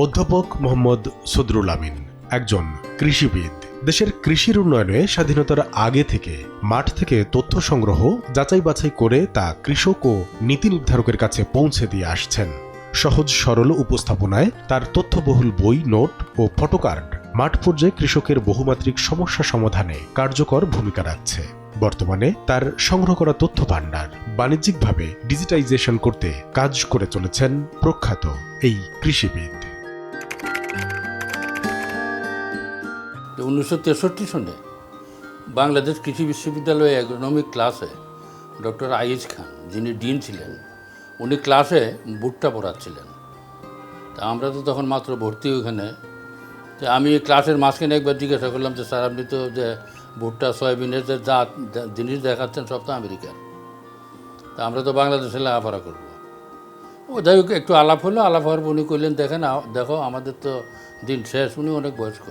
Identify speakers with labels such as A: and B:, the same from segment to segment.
A: অধ্যাপক মোহাম্মদ সদরুল আমিন একজন কৃষিবিদ। দেশের কৃষির উন্নয়নে স্বাধীনতার আগে থেকে মাঠ থেকে তথ্য সংগ্রহ, যাচাই বাছাই করে তা কৃষক ও নীতি নির্ধারকের কাছে পৌঁছে দিয়ে আসছেন। সহজ সরল উপস্থাপনায় তার তথ্যবহুল বই, নোট ও ফটোকার্ড মাঠ পর্যায়ে কৃষকের বহুমাত্রিক সমস্যা সমাধানে কার্যকর ভূমিকা রাখছে। বর্তমানে তার সংগ্রহ করা তথ্য ভাণ্ডার বাণিজ্যিকভাবে ডিজিটাইজেশন করতে কাজ করে চলেছেন প্রখ্যাত এই কৃষিবিদ।
B: 1963 সনে বাংলাদেশ কৃষি বিশ্ববিদ্যালয়ে অ্যাগ্রোনমিক ক্লাসে ডক্টর আইজ খান, যিনি ডিন ছিলেন, উনি ক্লাসে ভুট্টা পড়াচ্ছিলেন। তা আমরা তো তখন মাত্র ভর্তি ওখানে। তো আমি ক্লাসের মাঝখানে একবার জিজ্ঞাসা করলাম যে স্যার, আপনি তো যে ভুট্টা সয়াবিনের যে জিনিস দেখাচ্ছেন সব তো আমেরিকার, তা আমরা তো বাংলাদেশে লেখাপড়া করবো। ও যাই হোক, একটু আলাপ হলো। আলাপ হওয়ার উনি কইলেন, দেখো আমাদের তো দিন শেষ। উনি অনেক বয়স্ক।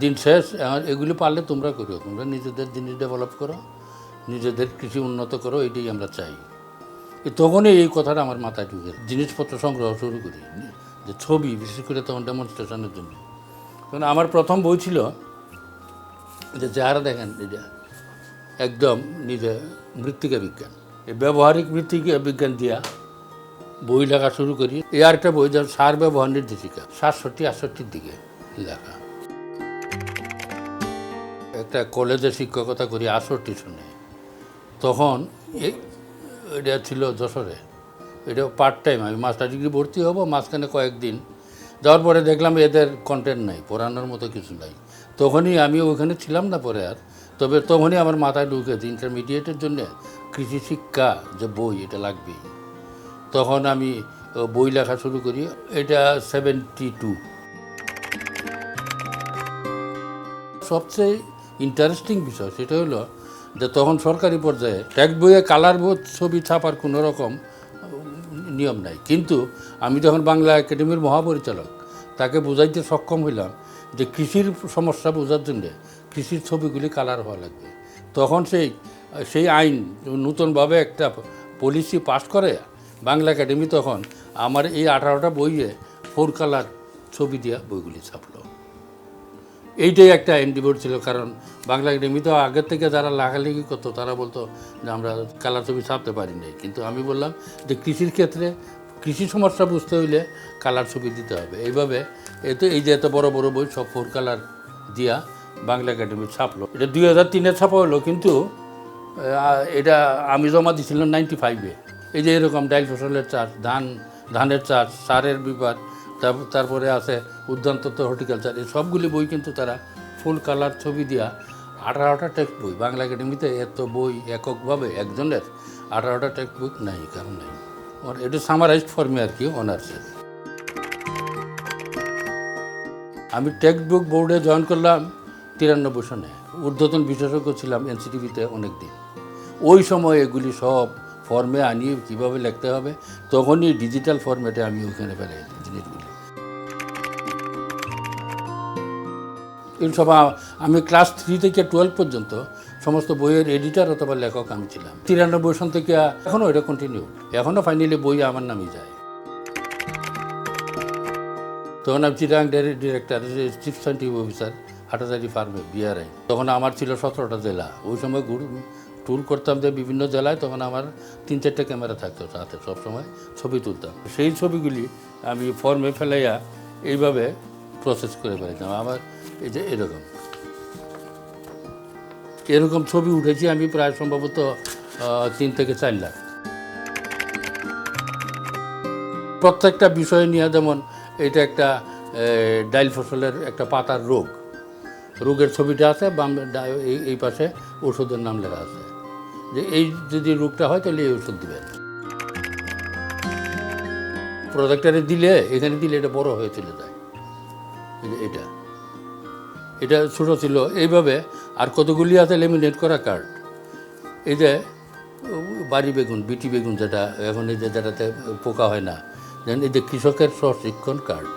B: দিন শেষ, এগুলি পারলে তোমরা করো, তোমরা নিজেদের জিনিস ডেভেলপ করো, নিজেদের কৃষি উন্নত করো, এটাই আমরা চাই। তখনই এই কথাটা আমার মাথায় ঢুকে জিনিসপত্র সংগ্রহ শুরু করি, যে ছবি, বিশেষ করে তখন ডেমনস্ট্রেশনের জন্য। কারণ আমার প্রথম বই ছিল যে চেহারা দেখেন, এটা একদম নিজে মৃত্তিকা বিজ্ঞান, এই ব্যবহারিক মৃত্তিকা বিজ্ঞান দিয়া বই লেখা শুরু করি। এই আরেকটা বই, যেমন সার ব্যবহার নির্দেশিকা, 67-68 দিকে লেখা। একটা কলেজে শিক্ষকতা করি 68 সনে। তখন এটা ছিল যশোরে, এটা পার্ট টাইম। আমি মাস্টার ডিগ্রি ভর্তি হব, মাঝখানে কয়েকদিন যাওয়ার পরে দেখলাম এদের কন্টেন্ট নাই, পড়ানোর মতো কিছু নাই। তখনই আমি ওইখানে ছিলাম না পরে আর, তবে তখনই আমার মাথায় ঢুকেছে ইন্টারমিডিয়েটের জন্য কৃষি শিক্ষা যে বই, এটা লাগবেই। তখন আমি বই লেখা শুরু করি। এটা 72। সবচেয়ে ইন্টারেস্টিং বিষয় সেটা হলো যে তখন সরকারি পর্যায়ে টেক্সট বইয়ে কালার ছবি ছাপার কোনো রকম নিয়ম নাই। কিন্তু আমি যখন বাংলা একাডেমির মহাপরিচালক, তাকে বোঝাইতে সক্ষম হইলাম যে কৃষির সমস্যা বোঝার জন্যে কৃষির ছবিগুলি কালার হওয়া লাগবে। তখন সেই আইন নতুনভাবে একটা পলিসি পাস করে বাংলা একাডেমি। তখন আমার এই 18টা বইয়ে 4 কালার ছবি দেওয়া বইগুলি ছাপলো। এইটাই একটা এন্ডিভোর ছিল, কারণ বাংলা একাডেমি তো আগের থেকে যারা লেখালেখি করতো তারা বলতো যে আমরা কালার ছবি ছাপতে পারি নাই। কিন্তু আমি বললাম যে কৃষির ক্ষেত্রে কৃষি সমস্যা বুঝতে হইলে কালার ছবি দিতে হবে। এইভাবে এই যে এত বড় বড় বই সব 4 কালার দিয়া বাংলা একাডেমি ছাপলো। এটা 2003-এ ছাপা হলো, কিন্তু এটা আমি জমা দিয়েছিলাম 95-এ। এই যে এরকম ডাইল ফসলের চাষ, ধানের চাষ, সারের বিভাগ, তারপরে আছে উদ্যান তত্ত্ব, হর্টিকালচার, এই সবগুলি বই কিন্তু তারা ফুল কালার ছবি দিয়া 18টা টেক্সট বই। বাংলা একাডেমিতে এত বই এককভাবে একজনের 18টা টেক্সট বুক নাই, কারণ নাই। এটা সামারাইজড ফর্মে আর কি, অনার্সের। আমি টেক্সট বুক বোর্ডে জয়েন করলাম 93 সনে। ঊর্ধ্বতন বিশেষজ্ঞ ছিলাম এনসিটিভিতে অনেক দিন। ওই সময় এগুলি সব ফর্মে আনিয়ে কীভাবে লিখতে হবে, তখনই ডিজিটাল ফরম্যাটে আমি ওইখানে ফেলে জিনিসগুলি। এই সব আমি ক্লাস 3 থেকে 12 পর্যন্ত সমস্ত বইয়ের এডিটর অথবা লেখক আমি ছিলাম। 93 সন থেকে এখনও এটা কন্টিনিউ, এখনও ফাইনালি বই আমার নামই যায়। তখন আমি Chittagong dairy director, chief scientific officer, Hathazari ফার্মে, বিআরআই। তখন আমার ছিল 17টা জেলা। ওই সময় ট্যুর করতাম যে বিভিন্ন জেলায়, তখন আমার 3-4টা ক্যামেরা থাকতো সাথে, সবসময় ছবি তুলতাম। সেই ছবিগুলি আমি ফর্মে ফেলাইয়া এইভাবে প্রসেস করে ফেলাইতাম। আমার এই যে এরকম ছবি উঠেছি আমি প্রায় সম্ভবত 3 থেকে 4 লাখ। প্রত্যেকটা বিষয় নিয়ে, যেমন এটা একটা ডাইল ফসলের একটা পাতার রোগের ছবিটা আছে, এই পাশে ওষুধের নাম লেখা আছে, যে এই যদি রোগটা হয় তাহলে এই ওষুধ দেবেন। প্রোডাক্টারে দিলে, এখানে দিলে এটা বড় হয়ে চলে যায়। এটা ছোটো ছিল এইভাবে। আর কতগুলি আছে লেমিনেট করা কার্ড, এই যে বাড়ি বেগুন, বিটি বেগুন, যেটা এখন এই যে যেটাতে পোকা হয় না, এই যে কৃষকের প্রশিক্ষণ কার্ড।